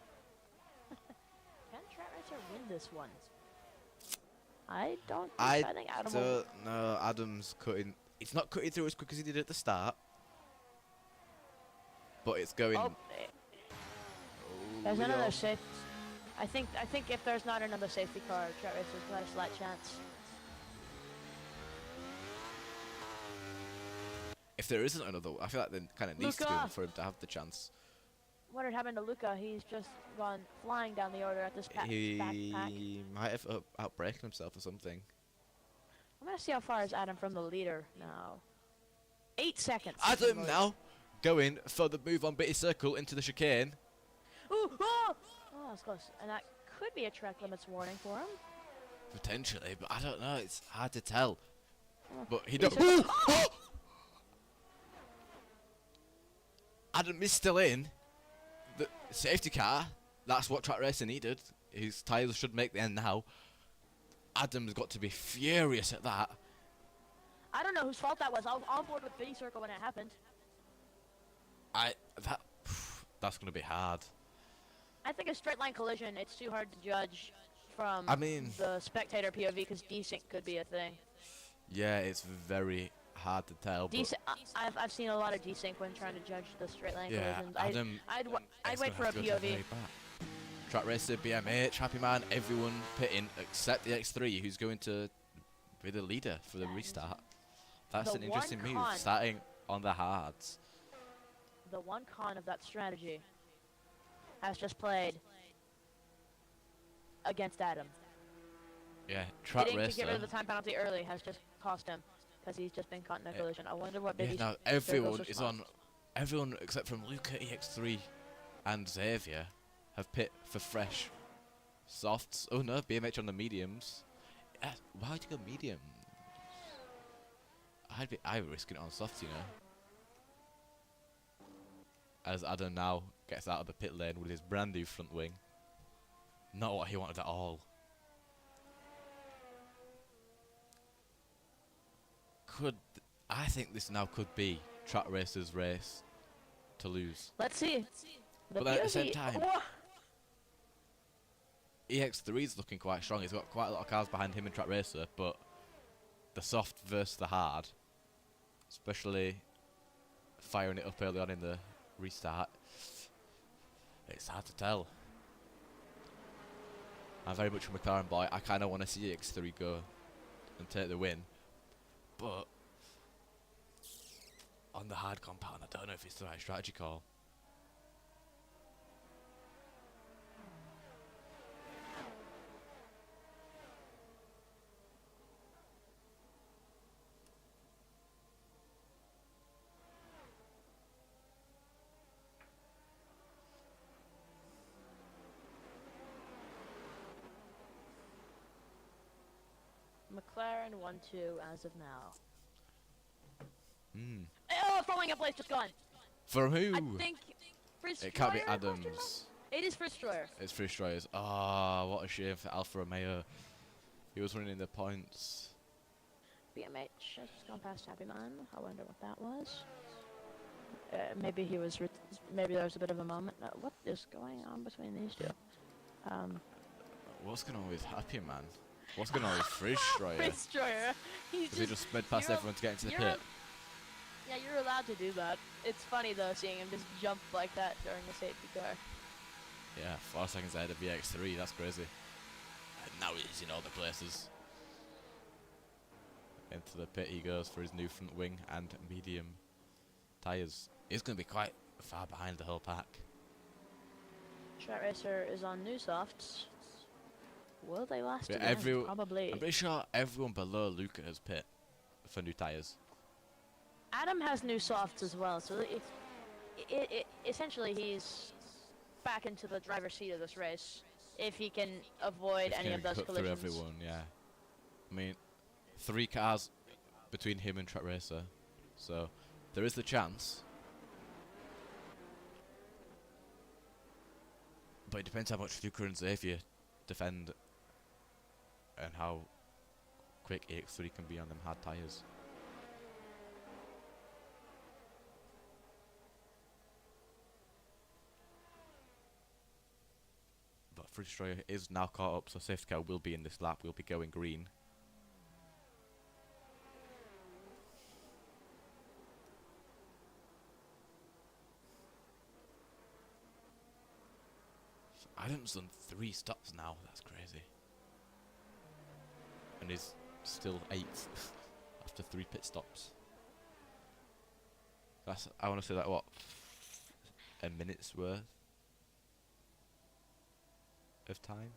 Can Track Racer win this one? I don't think I so. I think Adam will. don't know. Adam's cutting. It's not cutting through as quick as he did at the start. But it's going. Oh, Oh, there's Leo. another safe. I think if there's not another safety car, Track Racer's got a slight chance. If there isn't another, I feel like there kind of needs to be Luca! one for him to have the chance. What had happened to Luca? He's just gone flying down the order at this backpack. He might have outbreaking himself or something. I'm gonna see how far is Adam from the leader now. 8 seconds. from the Adam leader. now going for the move on Bitty Circle into the chicane. Ooh, oh! Oh, that's close. And that could be a track limits warning for him. Potentially, but I don't know. It's hard to tell. Oh, But he Bitty don't. Circle- Adam is still in. The safety car. That's what track racing needed. His tyres should make the end now. Adam's got to be furious at that. I don't know whose fault that was. I was on board with Bitty Circle when it happened. That's gonna be hard. I think a straight line collision, it's too hard to judge from I mean- the spectator POV because desync could be a thing. Yeah, it's very hard to tell. But I've seen a lot of desync when trying to judge the straight line yeah, collisions. Adam. I'd wait for a POV. Track racer, BMH, Happy Man, everyone pitting except the X3, who's going to be the leader for the And restart. That's the an interesting one move, con- starting on the hards. The one con of that strategy has just played against Adam. Yeah, track Getting racer. to get rid of the time penalty early has just cost him because he's just been caught in a collision. I wonder what Yeah, Bitty now Circle's everyone is on. response. Everyone except from Luca, EX3, and Xavier have pit for fresh softs. Oh no, BMH on the mediums. Why would you go mediums? I'd be risking it on softs, you know. As Adam now gets out of the pit lane with his brand new front wing. Not what he wanted at all. I think this now could be track racer's race to lose. Let's see. But then at the same POV time- Whoa! EX3 is looking quite strong. He's got quite a lot of cars behind him in track racer, but the soft versus the hard, especially firing it up early on in the restart, it's hard to tell. I'm very much a McLaren boy. I kind of want to see EX3 go and take the win, but on the hard compound, I don't know if it's the right strategy call. McLaren 1-2 as of now. Hmm. Oh, throwing up place just gone. For who? I think Fritz It can't be Stroyer, question mark? Adams. It is Fritz Stroyer. It's Fritz Stroyer's. Ah, what a shame for Alfa Romeo. He was winning the points. BMH has just gone past Happy Man. I wonder what that was. Maybe he was. Maybe there was a bit of a moment. What is going on between these two? What's going on with Happy Man? What's going on with Fritz Stroyer? Fritz Stroyer. He's He just sped past everyone to get into the pit. Yeah, you're allowed to do that. It's funny though, seeing him just jump like that during the safety car. Yeah, 4 seconds ahead of VX3. That's crazy. And now he's in all the places. Into the pit he goes for his new front wing and medium tyres. He's going to be quite far behind the whole pack. Track Racer is on new softs. Will they last Yeah, again? Probably. I'm pretty sure everyone below Luca has pit for new tyres. Adam has new softs as well, so essentially he's back into the driver's seat of this race if he can avoid any of those cut collisions. through everyone, yeah. I mean, 3 cars between him and Track Racer, so there is the chance. But it depends how much Luca and Xavier defend and how quick EX3 can be on them hard tyres. But Fritz Stroyer is now caught up, so safety car will be in this lap, will be going green. So Adam's done 3 stops now, that's crazy. And is still 8th after 3 pit stops. That's, I want to say that, what, a minute's worth of time?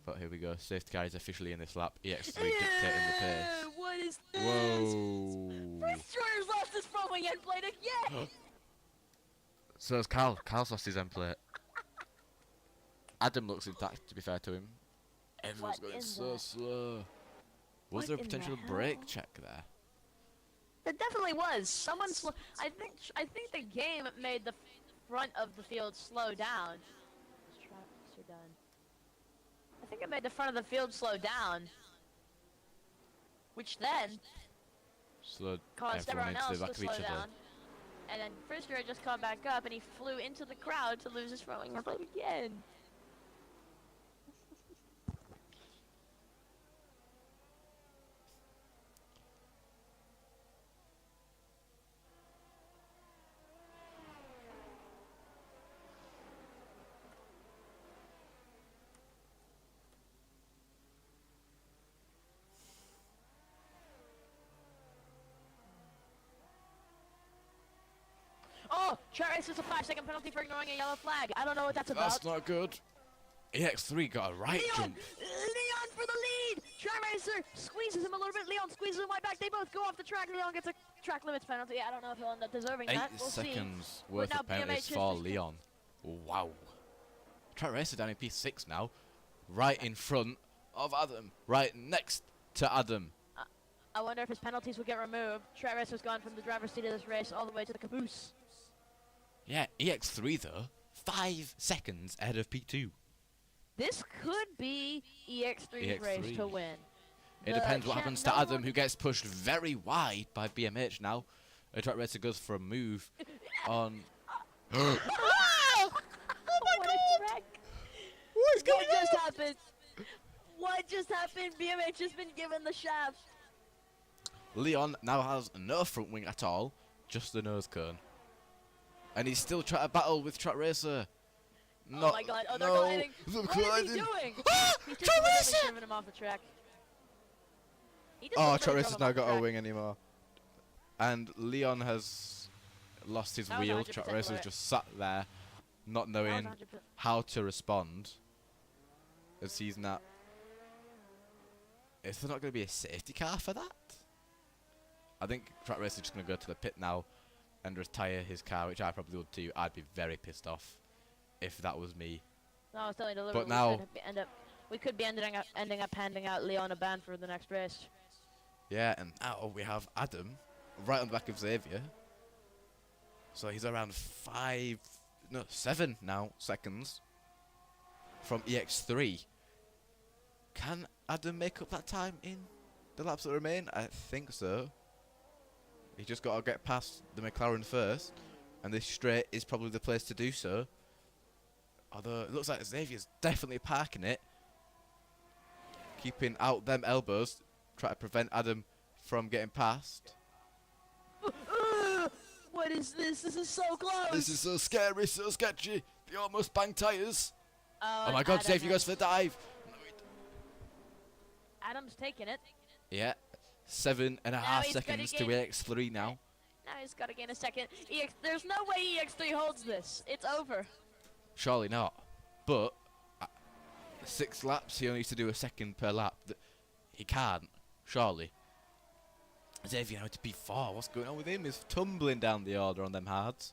But here we go, safety car is officially in this lap, EX3 dictating the pace. What is this? Whoa! Fritz Stroyer's lost his front wing end plate again! So has Carl. Carl's lost his end plate. Adam looks intact, to be fair to him. Everyone's What going in so the- slow. What Was there a in the potential hell? brake check there? There definitely was. I think the game made the front of the field slow down. These tracks are done. I think it made the front of the field slow down, which then Slowed caused everyone everyone into the else back to of slow each other. down. And then Frisker just caught back up, and he flew into the crowd to lose his front wing end plate again. Oh, Track Race is a 5-second penalty for ignoring a yellow flag. I don't know what that's about. That's not good. EX3 got a right Leon! jump. Leon for the lead! Track Racer squeezes him a little bit. Leon squeezes him right back. They both go off the track. Leon gets a track limits penalty. I don't know if he'll end up deserving 8 that. We'll seconds see. worth But now of penalties BMH for is- Leon. Wow. Track Racer down in P6 now. Right in front of Adam. Right next to Adam. I wonder if his penalties will get removed. Track Racer's gone from the driver's seat of this race all the way to the caboose. Yeah, EX3 though. 5 seconds ahead of P2. This could be EX3's race EX3. to win. It The depends what champ- happens no to Adam, one- who gets pushed very wide by BMH now. A Track Racer goes for a move on. Oh my god! What is What just happened? What just happened? BMH has been given the shaft. Leon now has no front wing at all, just the nose cone. And he's still trying to battle with Track Racer. Oh my god, oh they're no, colliding. they're What is he colliding. doing? Ah, He's just Track deliberately Racer! driven him off the track. He just Oh, deliberately Track drove Racer's him now off the got a track. wing anymore. And Leon has lost his That was wheel. 100% Track Racer's right. just sat there, not That was knowing 100%. how to respond. As he's not. Is there not going to be a safety car for that? I think Track Racer's just going to go to the pit now and retire his car, which I probably would too. I'd be very pissed off if that was me. No, I was telling you deliberately now- end up. we could be ending up handing out Leon a ban for the next race. Yeah, and now we have Adam right on the back of Xavier. So he's around 7 now seconds from EX3. Can Adam make up that time in the laps that remain? I think so. He just got to get past the McLaren first, and this straight is probably the place to do so. Although it looks like Xavier's definitely parking it, keeping out them elbows, try to prevent Adam from getting past. What is this? This is so close. This is so scary, so sketchy. They almost banged tyres. Oh my and God, Adam Xavier goes for the dive. Adam's taking it. Yeah, 7.5 seconds to EX3 now. Now he's got to gain a second. There's no way EX3 holds this. It's over. Surely not. But 6 laps, he only needs to do a second per lap. He can't, surely. Xavier now to P4. What's going on with him? He's tumbling down the order on them hards.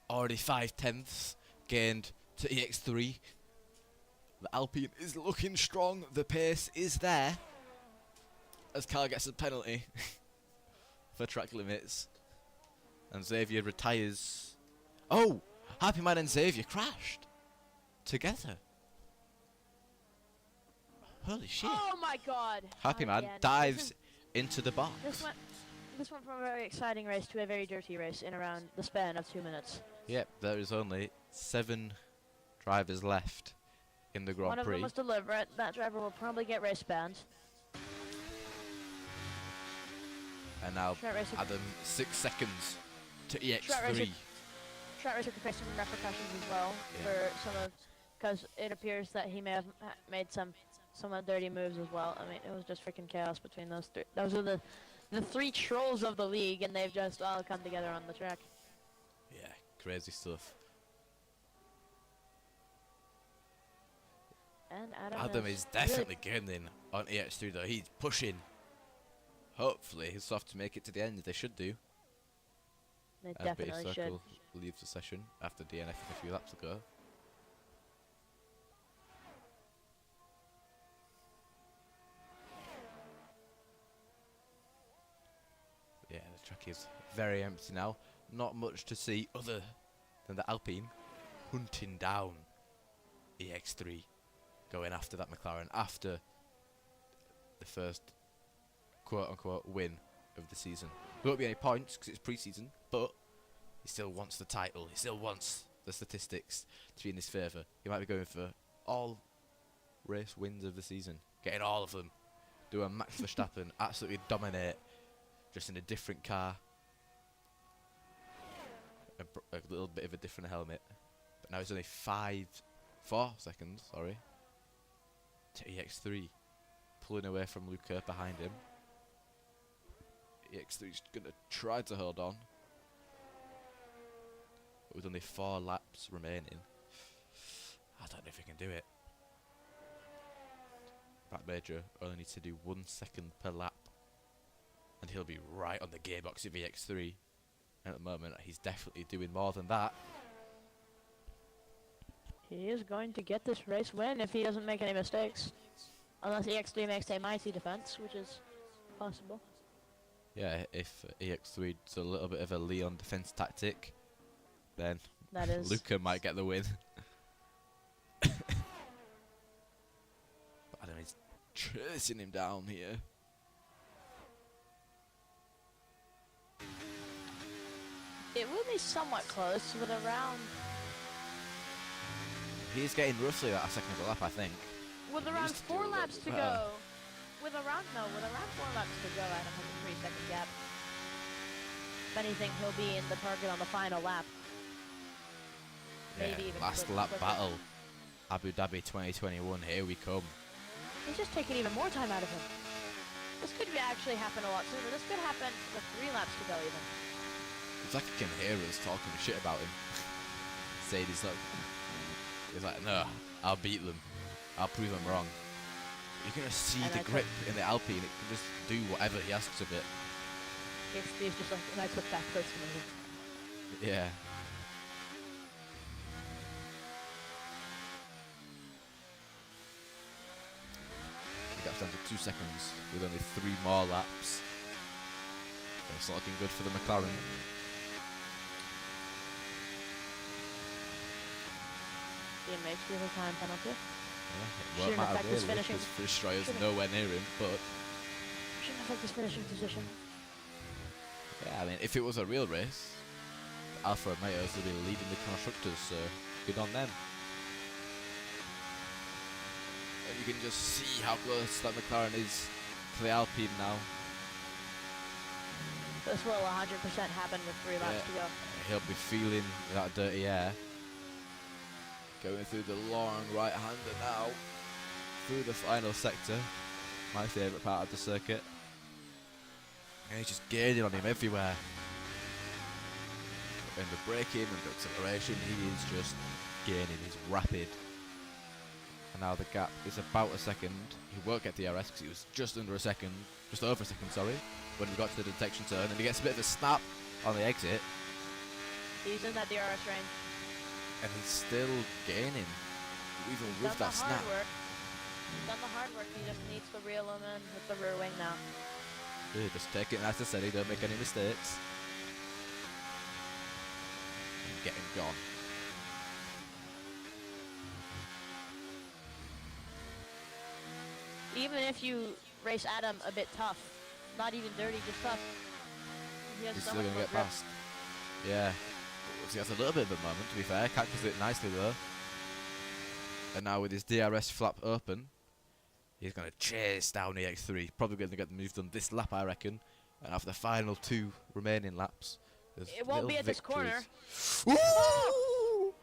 Already 5/10 gained to EX3. The Alpine is looking strong. The pace is there. As Carl gets a penalty for track limits. And Xavier retires. Oh! Happy Man and Xavier crashed together. Holy shit. Oh my God. Happy Man again. dives into the box. This went from a very exciting race to a very dirty race in around the span of 2 minutes. Yep, there is only 7 drivers left in the Grand One of Prix. them was deliberate. That driver will probably get race banned. And now Adam 6 seconds to EX3. Track racer could face some repercussions as well for some of, because it appears that he may have made some dirty moves as well. I mean, it was just freaking chaos between those three. Those are the 3 trolls of the league, and they've just all come together on the track. Yeah, crazy stuff. And Adam is definitely getting on EX3 though. He's pushing. Hopefully he'll have to make it to the end. They should do. They definitely should. Leaves the session after DNF a few laps ago. Yeah, the track is very empty now. Not much to see other than the Alpine hunting down EX3, going after that McLaren after the first quote-unquote win of the season. There won't be any points because it's pre-season, but he still wants the title. He still wants the statistics to be in his favour. He might be going for all race wins of the season, getting all of them, do a Max Verstappen, absolutely dominate, just in a different car, a little bit of a different helmet. But now it's only 4 seconds, sorry, to EX3, pulling away from Luca behind him. EX3's gonna try to hold on, but with only 4 laps remaining, I don't know if he can do it. That Major only needs to do 1 second per lap, and he'll be right on the gearbox of EX3. And at the moment, he's definitely doing more than that. He is going to get this race win if he doesn't make any mistakes. Unless EX3 makes a mighty defense, which is possible. Yeah, if EX3 does a little bit of a Leon defense tactic, then That is Luca might get the win. But Adam is chasing him down here. It will be somewhat close, but around... He's getting roughly about a second of a lap, I think. With around 4 laps to go. With around 4 laps to go, Adam has a 3-second gap. If anything, he'll be in the target on the final lap. Yeah, Maybe even last lap battle. Abu Dhabi 2021, here we come. He's just taking even more time out of him. This could actually happen a lot sooner. This could happen with 3 laps to go even. It's like he can hear us talking shit about him. Saying he's like, no, I'll beat them. I'll prove them wrong. You're going to see the grip in the Alpine. It can just do whatever he asks of it. He's just like, and I took that personally. Yeah. is down to 2 seconds with only 3 more laps. It's not looking good for the McLaren. Teammates with a time penalty. Yeah, it won't Shouldn't matter affect his really finishing. because Destroyer's Shouldn't- nowhere near him. But Shouldn't affect his finishing position. yeah, I mean, if it was a real race, Alfa Romeos would be leading the constructors, so good on them. And you can just see how close that McLaren is to the Alpine now. This will 100% happen with 3 laps to go. He'll be feeling that dirty air. Going through the long right-hander now, through the final sector, my favourite part of the circuit. And he's just gaining on him everywhere. In the braking and the acceleration, he is just gaining, he's rapid. And now the gap is about a second. He won't get the DRS because he was just under a second, just over a second, sorry, when we got to the detection turn, and he gets a bit of a snap on the exit. He's in that DRS range. And he's still gaining, even with that snap. He's done the hard work, he just needs to reel him in with the rear wing now. Yeah, just take it nice and steady, don't make any mistakes. And get him gone. Even if you race Adam a bit tough, not even dirty, just tough, he has He's so still much going to more get grip. past. Yeah. He has a little bit of a moment, to be fair. Catches it nicely, though. And now with his DRS flap open, he's going to chase down EX3. Probably going to get the move done this lap, I reckon. And after the final 2 remaining laps, It won't be at this corner. Ooh!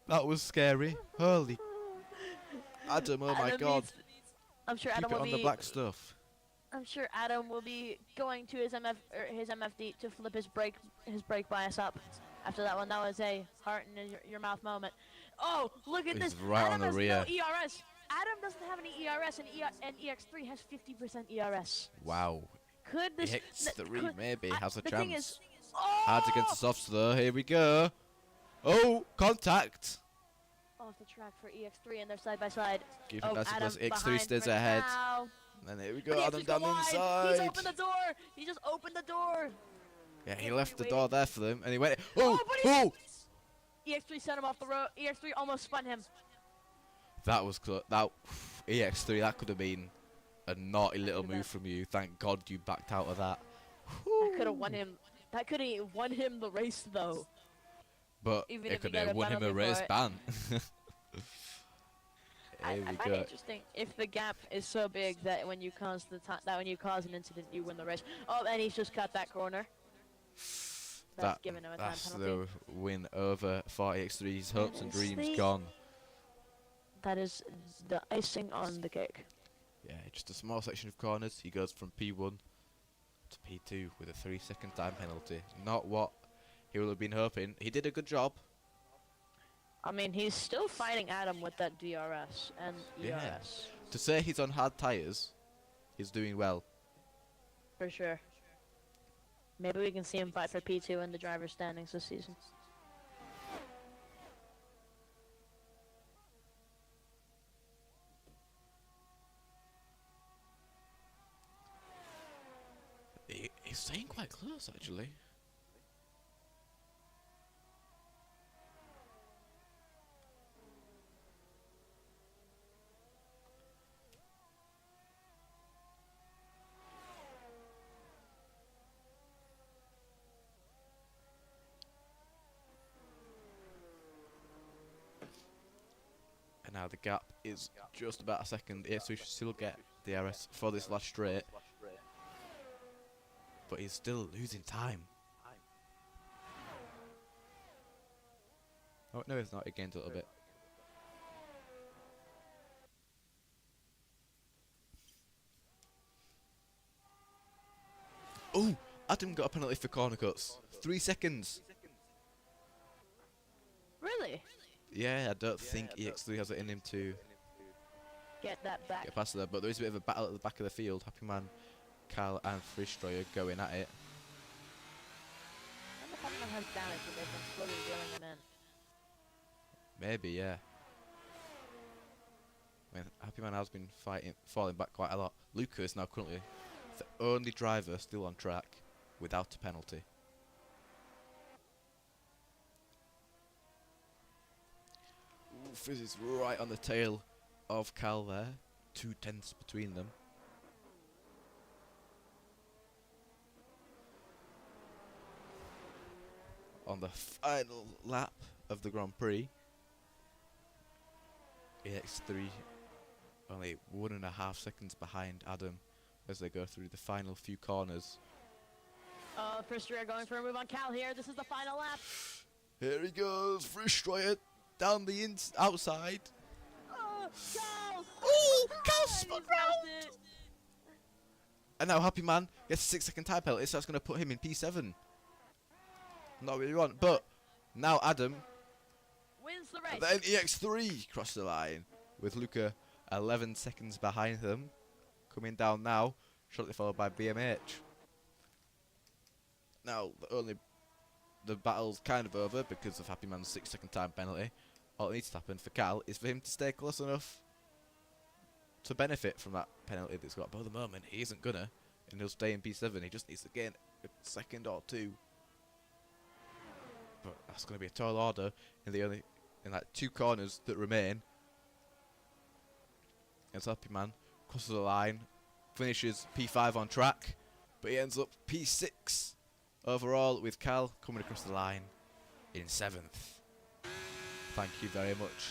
That was scary. Holy Adam, oh my god. I'm sure Keep Adam it will on be. the black stuff. I'm sure Adam will be going to his MFD to flip his brake bias up. After that one, that was a heart in your mouth moment. Oh, look at He's this! right Adam on the has rear. no ERS. Adam doesn't have any ERS, and EX3 has 50% ERS. Wow. Could this? EX3 maybe has a the chance. thing is, Hard against the softs though. Here we go. Oh, contact. off the track for EX3, and they're side by side. Keep it Oh, nice and Adam close. EX3 behind stays for ahead. now. And then here we But go. he Adam has to down go the wide. inside. He's opened the door. He just opened the door. Yeah, he He's left the waiting. door there for them, and he went. Oh, but oh! EX3 sent him off the road. EX3 almost spun him. That was close. That EX3. That could have been a naughty little move from you. Thank God you backed out of that. That could have won him. That could have won him the race, though. But Even it if he could got have a won him a penalty race for it. ban. I Here we find it go. interesting if the gap is so big that when you cause an incident, you win the race. Oh, and he's just cut that corner. That's given him a time That's penalty. the win over 4EX3's hopes and dreams gone. That is the icing on the cake. Yeah, just a small section of corners. He goes from P1 to P2 with a 3-second time penalty. Not what he would have been hoping. He did a good job. I mean, he's still fighting Adam with that DRS and ERS. Yeah. To say he's on hard tyres, he's doing well. For sure. Maybe we can see him fight for P2 in the driver's standings this season. He's staying quite close, actually. And now the gap is just about a second. Yeah, so we should still get DRS for this last straight. But he's still losing time. Oh, no, it's not. It gained a little bit. Oh, Adam got a penalty for corner cuts. 3 seconds. Really? Yeah, I don't think EX3 has it in him to Get that back. get past there. But there is a bit of a battle at the back of the field. Happy Man, Kyle and Frischstreuer going at it. I wonder if anyone has damage and they've been slowly reeling him in. Maybe, yeah. I mean, Happy Man has been falling back quite a lot. Luca is now currently the only driver still on track without a penalty. Ooh, Fizz is right on the tail of Cal there. 2/10 between them. On the final lap of the Grand Prix, EX3 only 1.5 seconds behind Adam as they go through the final few corners. Fristrier going for a move on Cal here. This is the final lap. Here he goes, Fristrier down the outside. Cal! Oh, Cal spun round! And now Happy Man gets a 6-second time penalty, so that's going to put him in P7. Not really want, but now Adam Wins the race. and then EX3 cross the line with Luca 11 seconds behind them. Coming down now, shortly followed by BMH. Now, the battle's kind of over because of Happy Man's 6-second time penalty. All that needs to happen for Cal is for him to stay close enough to benefit from that penalty that's got. But at the moment, he isn't gonna, and he'll stay in P7. He just needs to gain a second or two. But that's going to be a tall order in like 2 corners that remain. And Happy Man crosses the line, finishes P5 on track, but he ends up P6 overall with Cal coming across the line in 7th. Thank you very much.